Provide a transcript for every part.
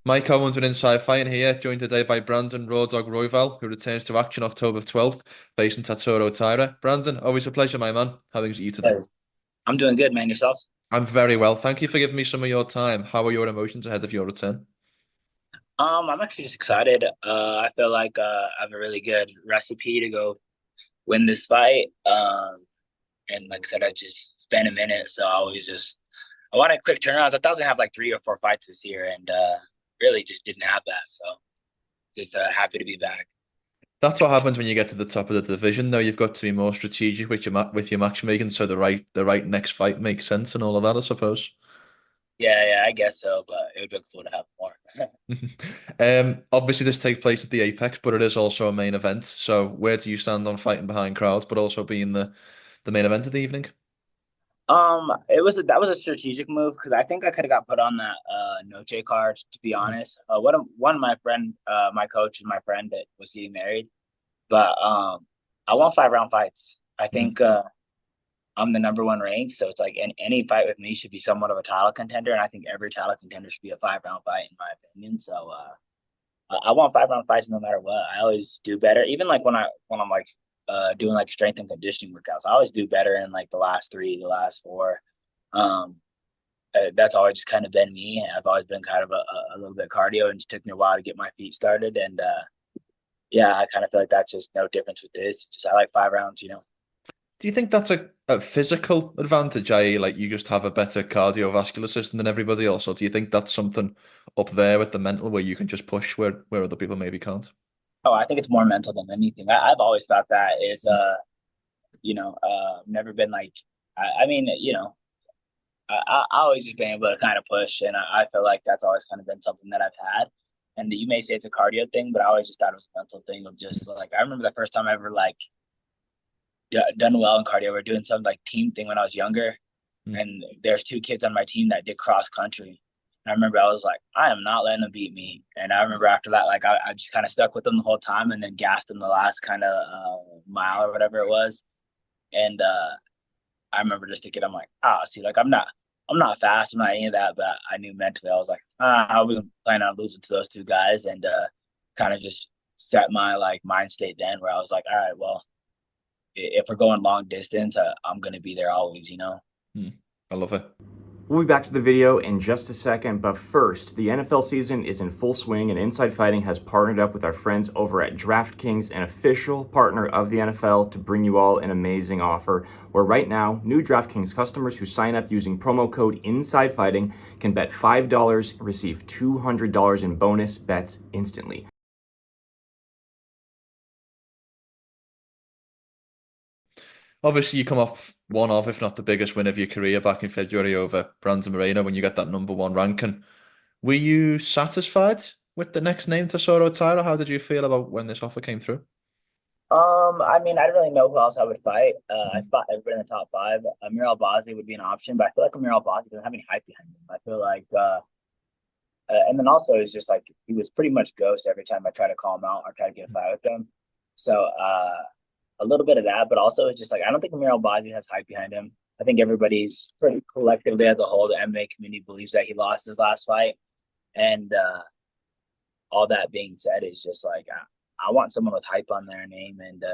Mike Owens with Inside Fighting here, joined today by Brandon Royval, who returns to action October 12th, facing Tatsuro Taira. Brandon, always a pleasure, my man. How are things with you today? Hey, I'm doing good, man. Yourself? I'm very well. Thank you for giving me some of your time. How are your emotions ahead of your return? I'm actually just excited. I feel like I have a really good recipe to go win this fight. And like I said, it's been a minute, so I wanted quick turnarounds. I thought I was gonna have like 3 or 4 fights this year, and really just didn't have that. So just happy to be back. That's what happens when you get to the top of the division, though. You've got to be more strategic with your matchmaking, so the right next fight makes sense and all of that, I suppose. Yeah, I guess so, but it would be cool to have more. Obviously this takes place at the Apex, but it is also a main event. So where do you stand on fighting behind crowds, but also being the main event of the evening? That was a strategic move because I think I could have got put on that Noche card, to be Mhm. honest. One of my friend, my coach and my friend that was getting married, but I want 5 round fights. I Mhm. think I'm the number one ranked, so it's like any fight with me should be somewhat of a title contender, and I think every title contender should be a 5 round fight in my opinion. So I want 5 round fights no matter what. I always do better, even like when I'm like doing like strength and conditioning workouts. I always do better in like the last three, the last four. Um, that's always just kind of been me. I've always been kind of a little bit cardio, and it just took me a while to get my feet started. And yeah, I kind of feel like that's just no difference with this. Just I like 5 rounds. Do you think that's a physical advantage, i.e., like you just have a better cardiovascular system than everybody else, or do you think that's something up there with the mental where you can just push where other people maybe can't? Oh, I think it's more mental than anything. I've always thought that is, never been like, I mean, I always just been able to kind of push, and I feel like that's always kind of been something that I've had. And you may say it's a cardio thing, but I always just thought it was a mental thing of just like I remember the first time I ever like done well in cardio. We were doing some like team thing when I was younger, Mm. and there's 2 kids on my team that did cross country. And I remember I was like, I am not letting them beat me. And I remember after that, like I just kind of stuck with them the whole time, and then gassed them the last kind of mile or whatever it was. And I remember just thinking, I'm like, see, like I'm not fast, I'm not any of that, but I knew mentally, I was like, I was planning on losing to those 2 guys, and kind of just set my like mind state then, where I was like, all right, well, if we're going long distance, I'm gonna be there always. Mm. I love it. We'll be back to the video in just a second, but first, the NFL season is in full swing and Inside Fighting has partnered up with our friends over at DraftKings, an official partner of the NFL, to bring you all an amazing offer where right now, new DraftKings customers who sign up using promo code Inside Fighting can bet $5 and receive $200 in bonus bets instantly. Obviously, you come off one of, if not the biggest win of your career back in February over Brandon Moreno when you got that number one ranking. Were you satisfied with the next name to Soro Taira? How did you feel about when this offer came through? I mean, I didn't really know who else I would fight. I Mhm. thought everybody in the top five. Amir Albazi would be an option, but I feel like Amir Albazi doesn't have any hype behind him. I feel like, and then also it's just like he was pretty much ghost every time I try to call him out or try to get a fight with him. So a little bit of that, but also it's just like I don't think Amir Albazi has hype behind him. I think everybody's pretty collectively as a whole, the MMA community believes that he lost his last fight, and all that being said, is just like I want someone with hype on their name, and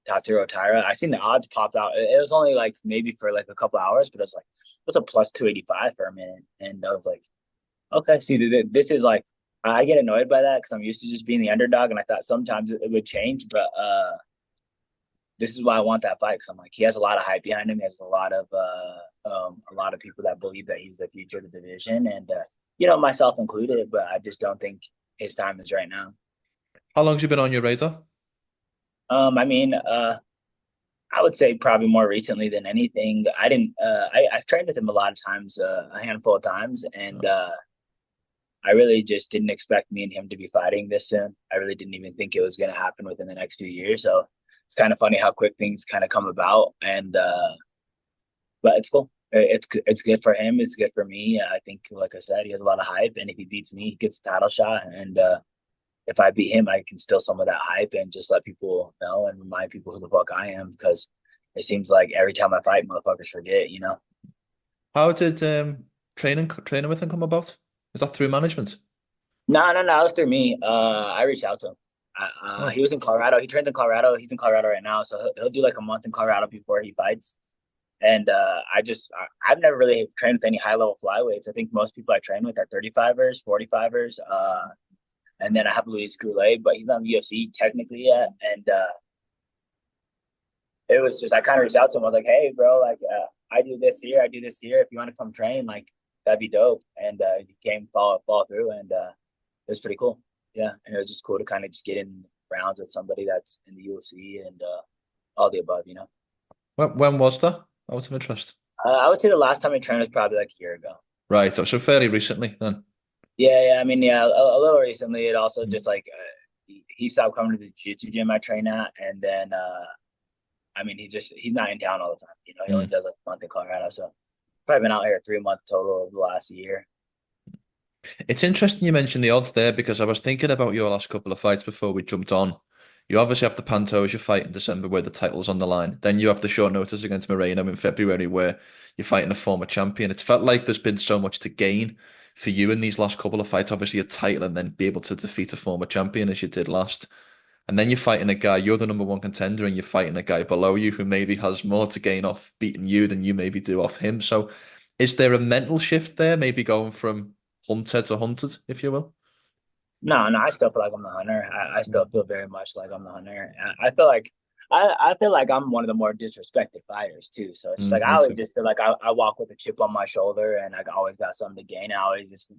Tatsuro Taira. I seen the odds pop out. It was only like maybe for like a couple hours, but it was like what's a plus 285 for a minute, and I was like, okay, see, this is like I get annoyed by that because I'm used to just being the underdog, and I thought sometimes it would change, but this is why I want that fight because I'm like he has a lot of hype behind him. He has a lot of people that believe that he's the future of the division, and myself included. But I just don't think his time is right now. How long's you been on your radar? I mean, I would say probably more recently than anything. I didn't. I've trained with him a lot of times, a handful of times, and I really just didn't expect me and him to be fighting this soon. I really didn't even think it was going to happen within the next few years. So it's kind of funny how quick things kind of come about, and but it's cool. It's good for him. It's good for me. I think, like I said, he has a lot of hype, and if he beats me, he gets a title shot, and if I beat him, I can steal some of that hype and just let people know and remind people who the fuck I am because it seems like every time I fight, motherfuckers forget. How did training with him come about? Is that through management? No, it was through me. I reached out to him. He Oh, was in Colorado. He trains in Colorado. He's in Colorado right now, so he'll do like a month in Colorado before he fights. And I've never really trained with any high level flyweights. I think most people I train with are 35ers, 45ers. And then I have Luis Goulet, but he's not in the UFC technically yet. And it was just I kind of reached out to him. I was like, hey, bro, like I do this here, I do this here. If you want to come train, like that'd be dope. And he came fall through, and it was pretty cool. Yeah, and it was just cool to kind of just get in rounds with somebody that's in the UFC and all the above. You know, when was that? Out of interest. I would say the last time I trained was probably like a year ago. Right, so fairly recently then. Yeah. I mean, yeah, a little recently. It also Mm. just like he stopped coming to the jiu-jitsu gym I train at, and then I mean, he's not in town all the time. You know, he only Mm. does like a month in Colorado, so probably been out here 3 months total over the last year. It's interesting you mentioned the odds there because I was thinking about your last couple of fights before we jumped on. You obviously have the Pantos, you fight in December where the title's on the line. Then you have the short notice against Moreno in February where you're fighting a former champion. It's felt like there's been so much to gain for you in these last couple of fights. Obviously a title and then be able to defeat a former champion as you did last. And then you're fighting a guy, you're the number one contender, and you're fighting a guy below you who maybe has more to gain off beating you than you maybe do off him. So is there a mental shift there, maybe going from hunter to hunted, if you will? No, I still feel like I'm the hunter. I still Mm. feel very much like I'm the hunter. I feel like I feel like I'm one of the more disrespected fighters too. So it's just like I Me always too. just feel like I walk with a chip on my shoulder and I always got something to gain. I always just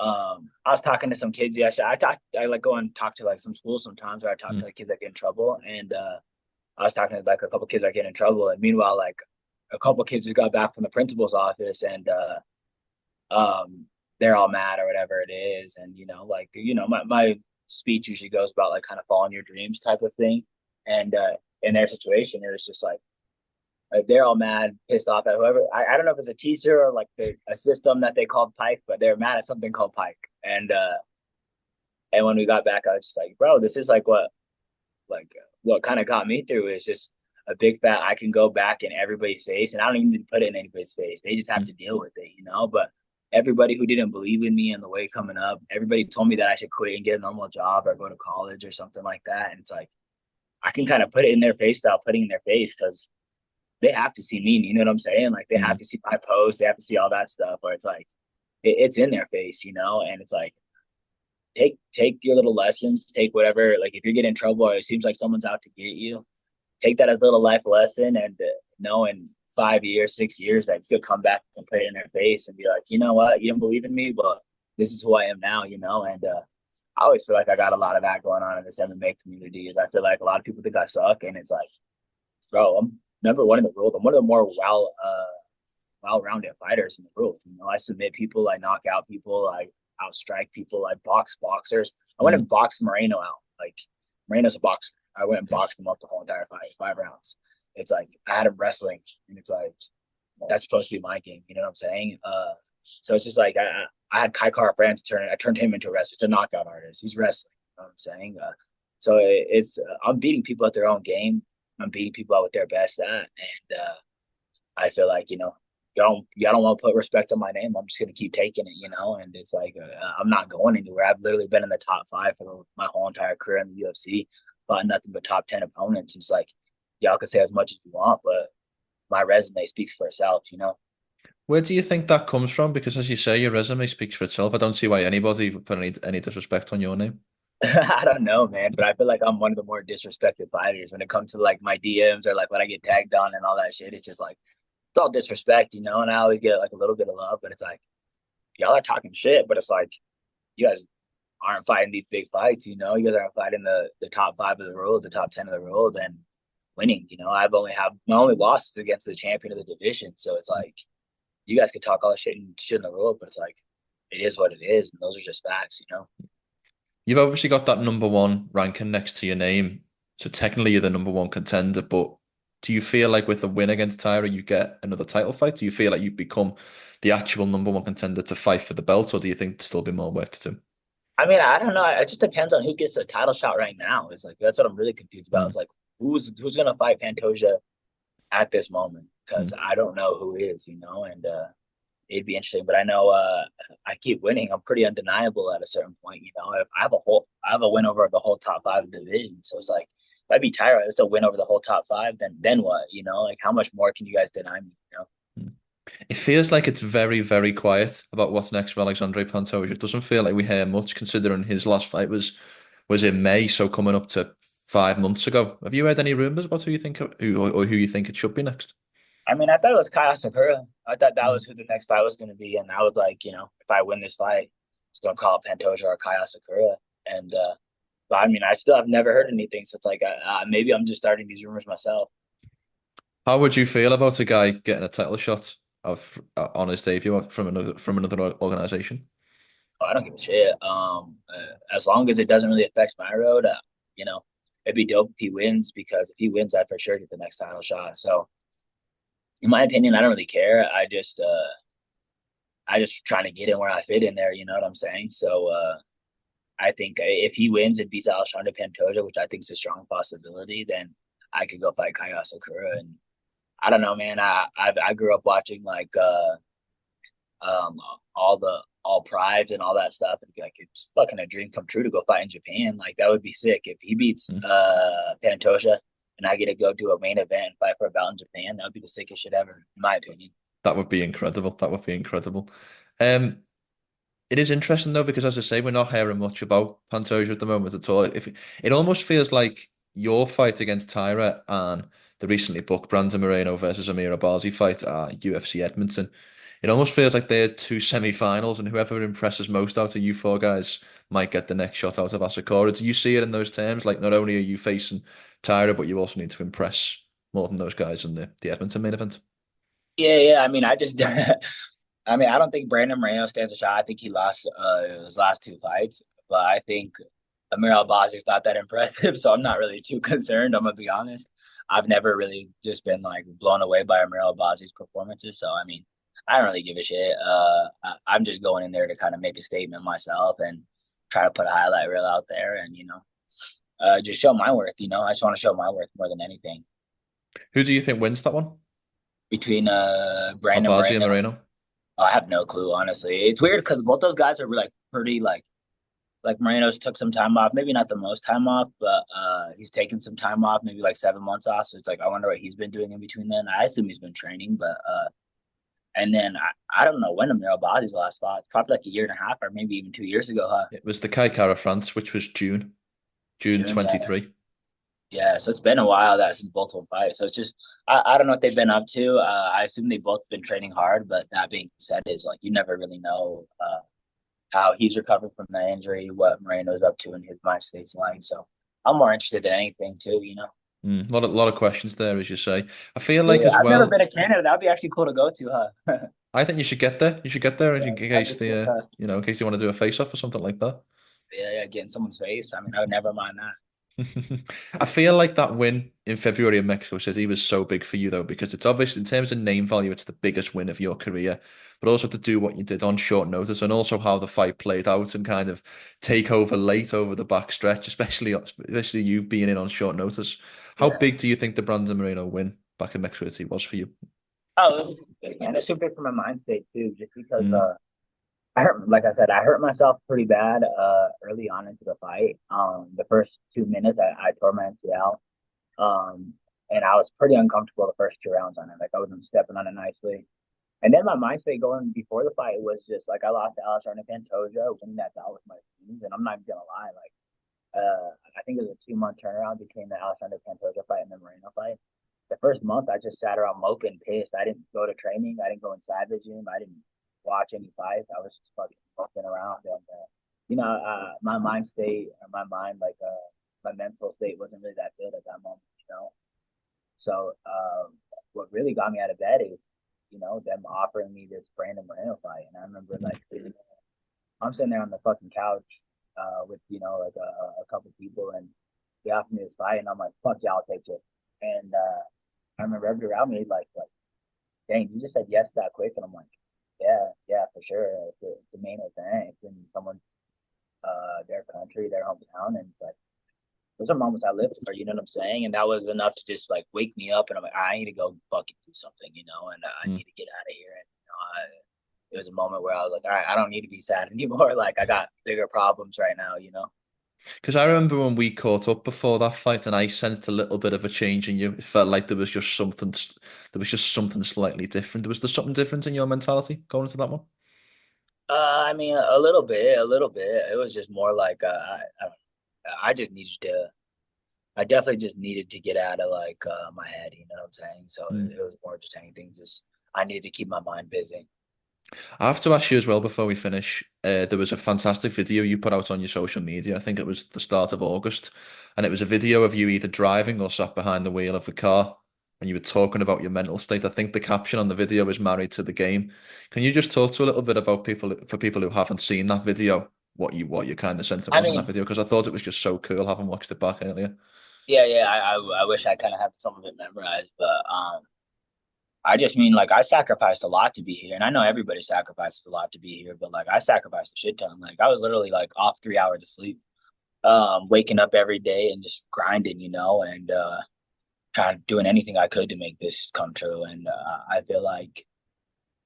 I was talking to some kids yesterday. I like go and talk to like some schools sometimes where I talk to Mm. like kids that get in trouble. And I was talking to like a couple kids that get in trouble. And meanwhile, like a couple kids just got back from the principal's office and um they're all mad or whatever it is. And like my speech usually goes about like kind of following your dreams type of thing. And in their situation, it was just like they're all mad, pissed off at whoever. I don't know if it's a teacher or like a system that they called Pike, but they're mad at something called Pike. And when we got back, I was just like, bro, this is what kind of got me through is just a big fat I can go back in everybody's face, and I don't even need to put it in anybody's face. They just have Mm. to deal with it. But everybody who didn't believe in me and the way coming up, everybody told me that I should quit and get a normal job or go to college or something like that. And it's like I can kind of put it in their face without putting in their face because they have to see me. You know what I'm saying? Like they have Mm. to see my post, they have to see all that stuff. Where it's like it's in their face. And it's like take your little lessons, take whatever. Like if you're getting in trouble or it seems like someone's out to get you, take that as a little life lesson and know in 5 years, 6 years that you'll come back and put it in their face and be like, you know what, you didn't believe in me, but this is who I am now. And I always feel like I got a lot of that going on in this MMA community. Is I feel like a lot of people think I suck, and it's like, bro, I'm number one in the world. I'm one of the more well-rounded fighters in the world. I submit people, I knock out people, I outstrike people, I box boxers. I went Mm. and boxed Moreno out. Like Moreno's a boxer. I went and boxed him up the whole entire fight, 5 rounds. It's like I had him wrestling, and it's like that's supposed to be my game. You know what I'm saying? So it's just like I had Kai Kara France turn. I turned him into a wrestler. He's a knockout artist. He's wrestling. You know what I'm saying? So it's I'm beating people at their own game. I'm beating people out with their best at, and I feel like y'all don't want to put respect on my name. I'm just gonna keep taking it. And it's like I'm not going anywhere. I've literally been in the top five for my whole entire career in the UFC, fought nothing but top 10 opponents. It's like y'all can say as much as you want, but my resume speaks for itself. Where do you think that comes from? Because as you say, your resume speaks for itself. I don't see why anybody would put any disrespect on your name. I don't know, man, but I feel like I'm one of the more disrespected fighters when it comes to like my DMs or like when I get tagged on and all that shit. It's just like it's all disrespect. And I always get like a little bit of love, but it's like y'all are talking shit, but it's like you guys aren't fighting these big fights. You guys aren't fighting the top five of the world, the top 10 of the world, and winning. I've only have my only loss is against the champion of the division. So it's like you guys could talk all the shit in the world, but it's like it is what it is, and those are just facts. You've obviously got that number one ranking next to your name. So technically you're the number one contender, but do you feel like with a win against Tyra, you get another title fight? Do you feel like you become the actual number one contender to fight for the belt, or do you think there's still be more work to do? I mean, I don't know. It just depends on who gets the title shot right now. It's like that's what I'm really confused about. Mm. It's like who's gonna fight Pantoja at this moment because Mm. I don't know who is. And it'd be interesting. But I know I keep winning, I'm pretty undeniable at a certain point. You know, if I have a win over the whole top five of the division. So it's like, if I beat Tyra, it's a win over the whole top five. Then what? You know, like how much more can you guys deny me? You know? It feels like it's very, very quiet about what's next for Alexandre Pantoja. It doesn't feel like we hear much, considering his last fight was in May, so coming up to 5 months ago. Have you heard any rumors about who you think it should be next? I mean, I thought it was Kaya Sakura. I thought that Mm. was who the next fight was going to be, and I was like, you know, if I win this fight, it's going to call it Pantoja or Kaya Sakura. And but I mean, I still have never heard anything. So it's like, maybe I'm just starting these rumors myself. How would you feel about a guy getting a title shot on his debut from another organization? I don't give a shit. As long as it doesn't really affect my road, you know, it'd be dope if he wins, because if he wins, I for sure get the next title shot. So, in my opinion, I don't really care. I just trying to get in where I fit in there. You know what I'm saying? So, I think if he wins and beats Alexandre Pantoja, which I think is a strong possibility, then I could go fight Kaya Sakura. And I don't know, man. I grew up watching like um all prides and all that stuff, and be like, it's fucking a dream come true to go fight in Japan. Like that would be sick if he beats Mm. Pantoja and I get to go do a main event and fight for a belt in Japan. That would be the sickest shit ever, in my opinion. That would be incredible. That would be incredible. Um, it is interesting though, because as I say, we're not hearing much about Pantoja at the moment at all. If it almost feels like your fight against Tyra and the recently booked Brandon Moreno versus Amir Abazi fight at UFC Edmonton, it almost feels like they're two semi-finals, and whoever impresses most out of you four guys might get the next shot out of Asakura. Do you see it in those terms? Like, not only are you facing Tyra, but you also need to impress more than those guys in the Edmonton main event. Yeah. I mean, I just, I mean, I don't think Brandon Moreno stands a shot. I think he lost his last two fights, but I think Amir Albazi is not that impressive, so I'm not really too concerned. I'm gonna be honest. I've never really just been like blown away by Amir Albazi's performances, so I mean, I don't really give a shit. I'm just going in there to kind of make a statement myself and try to put a highlight reel out there, and you know, just show my worth. You know, I just want to show my worth more than anything. Who do you think wins that one? Between Brandon Abazi and Moreno, Moreno? I have no clue, honestly. It's weird because both those guys are like pretty like Moreno's took some time off, maybe not the most time off, but he's taken some time off, maybe like 7 months off. So it's like I wonder what he's been doing in between then. I assume he's been training, but and then I don't know when Amir Albazi's last fought. Probably like a year and a half or maybe even 2 years ago, huh? It was the Kai Kara France, which was June June, yeah. 23. Yeah, so it's been a while that since both of them fight. So it's just I don't know what they've been up to. I assume they've both been training hard, but that being said, is like you never really know how he's recovering from the injury, what Moreno's up to in his mind state's like. So I'm more interested in anything too, you know. A lot of questions there, as you say. I feel like Yeah, as I've never been well. to Canada. That'd be actually cool to go to, huh? I think you should get there. You should get there in That'd be case sick, huh? in case you want to do a face-off or something like that. Yeah, get in someone's face. I mean, I would never mind that. I feel like that win in February in Mexico City was so big for you though, because it's obvious in terms of name value, it's the biggest win of your career, but also to do what you did on short notice, and also how the fight played out and kind of take over late over the back stretch, especially you being in on short notice. How Yeah. big do you think the Brandon Moreno win back in Mexico City was for you? Oh, and it's super for my mind state too, just because Mm. I hurt, like I said, I hurt myself pretty bad early on into the fight. The first 2 minutes, I tore my MCL. And I was pretty uncomfortable the first two rounds on it. Like I wasn't stepping on it nicely. And then my mind state going before the fight was just like I lost to Alexandre Pantoja, winning that bout with my teams. And I'm not even gonna lie, like I think it was a 2 month turnaround between the Alexandre Pantoja fight and the Moreno fight. The first month I just sat around moping, pissed. I didn't go to training. I didn't go inside the gym. I didn't watch any fights. I was just fucking moping around. And you know, my mind state or my mind my mental state wasn't really that good at that moment. You know, so what really got me out of bed is, you know, them offering me this Brandon Moreno fight. And I remember like I'm sitting there on the fucking couch with, you know, like a couple people, and they offered me this fight, and I'm like, fuck yeah, I'll take it. And I remember everybody around me like, dang, you just said yes that quick. And I'm like, yeah, for sure. It's a main event. It's in someone's their country, their hometown, and it's like those are moments I live for, you know what I'm saying? And that was enough to just like wake me up, and I'm like, I need to go fucking do something, you know, and I Mm. need to get out of here. And was a moment where I was like, all right, I don't need to be sad anymore. Like I got bigger problems right now, you know? Because I remember when we caught up before that fight, and I sensed a little bit of a change in you. It felt like there was just something slightly different. Was there something different in your mentality going into that one? I mean, a little bit, a little bit. It was just more like I just needed to. I definitely just needed to get out of like my head. You know what I'm saying? So Mm. it was more just anything. Just I needed to keep my mind busy. I have to ask you as well before we finish. There was a fantastic video you put out on your social media. I think it was the start of August, and it was a video of you either driving or sat behind the wheel of a car, and you were talking about your mental state. I think the caption on the video is "Married to the game." Can you just talk to a little bit about people who haven't seen that video, what your kind of sentiment I was in that mean, video? Because I thought it was just so cool having watched it back earlier. yeah, yeah. I wish I kind of had some of it memorized, but I just mean like I sacrificed a lot to be here, and I know everybody sacrifices a lot to be here, but like I sacrificed a shit ton. Like I was literally like off 3 hours of sleep, waking up every day and just grinding, you know, and trying doing anything I could to make this come true. And I feel like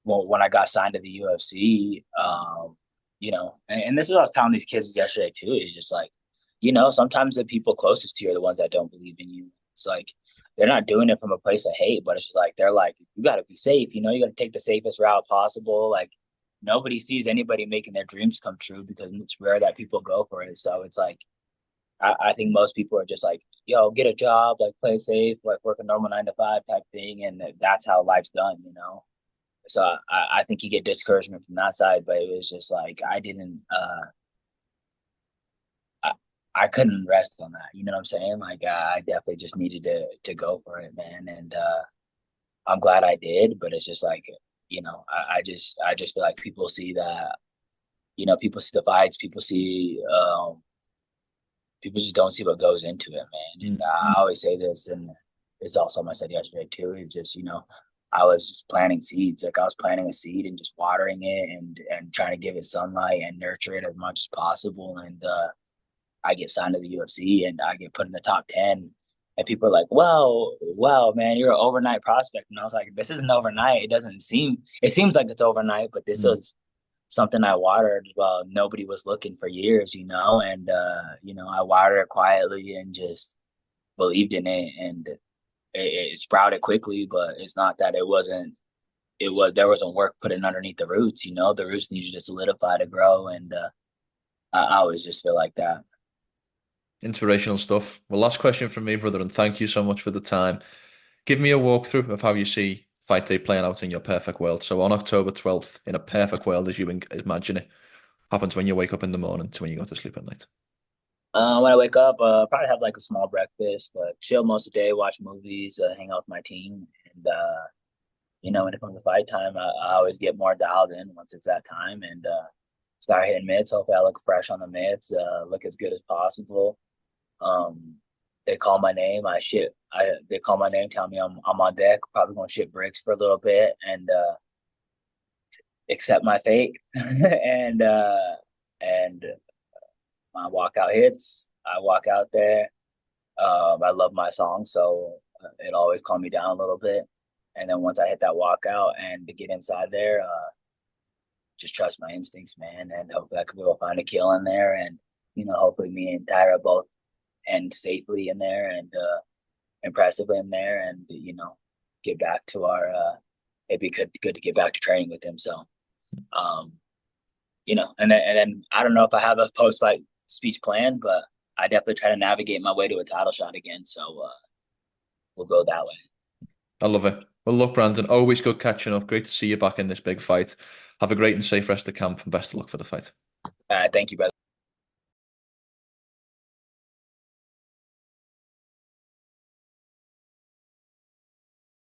well, when I got signed to the UFC, you know, and this is what I was telling these kids yesterday too, is just like, you know, sometimes the people closest to you are the ones that don't believe in you. It's like they're not doing it from a place of hate, but it's just like they're like, you got to be safe, you know, you got to take the safest route possible. Like nobody sees anybody making their dreams come true because it's rare that people go for it. So it's like I think most people are just like, yo, get a job, like play safe, like work a normal 9 to 5 type thing, and that's how life's done, you know. So I think you get discouragement from that side, but it was just like I didn't I, I couldn't rest on that. You know what I'm saying? Like I definitely just needed to go for it, man. And I'm glad I did, but it's just like, you know, I just feel like people see that, you know, people see the fights, people just don't see what goes into it, man. And Mm. I always say this, and it's also something I said yesterday too. It's just, you know, I was just planting seeds. Like I was planting a seed and just watering it and trying to give it sunlight and nurture it as much as possible. And I get signed to the UFC and I get put in the top 10. And people are like, "Wow, wow, man, you're an overnight prospect." And I was like, "This isn't overnight. It doesn't seem. It seems like it's overnight, but this Mm. was something I watered while nobody was looking for years, you know, and you know, I watered it quietly and just believed in it, and it sprouted quickly, but it's not that there wasn't work put in underneath the roots, you know, the roots needed to solidify to grow, and I always just feel like that. Inspirational stuff. Well, last question from me, brother, and thank you so much for the time. Give me a walkthrough of how you see fight day playing out in your perfect world. So on October 12th, in a perfect world as you imagine it, happens when you wake up in the morning to when you go to sleep at night. When I wake up, probably have like a small breakfast, chill most of the day, watch movies, hang out with my team, and you know, when it comes to fight time, I always get more dialed in once it's that time, and start hitting mitts. Hopefully, I look fresh on the mitts, look as good as possible. Um, they call my name, I shit. They call my name, tell me I'm on deck. Probably gonna shit bricks for a little bit and accept my fate. And my walkout hits. I walk out there. I love my song, so it always calm me down a little bit. And then once I hit that walkout and to get inside there, just trust my instincts, man, and hopefully I could go find a kill in there, and you know, hopefully me and Tyra both end safely in there and impressively in there, and you know, get back to our. It'd be good to get back to training with him. So, um, you know, and then I don't know if I have a post fight speech plan, but I definitely try to navigate my way to a title shot again. So we'll go that way. I love it. Well, look, Brandon, always good catching up. Great to see you back in this big fight. Have a great and safe rest of camp and best of luck for the fight. Thank you, brother.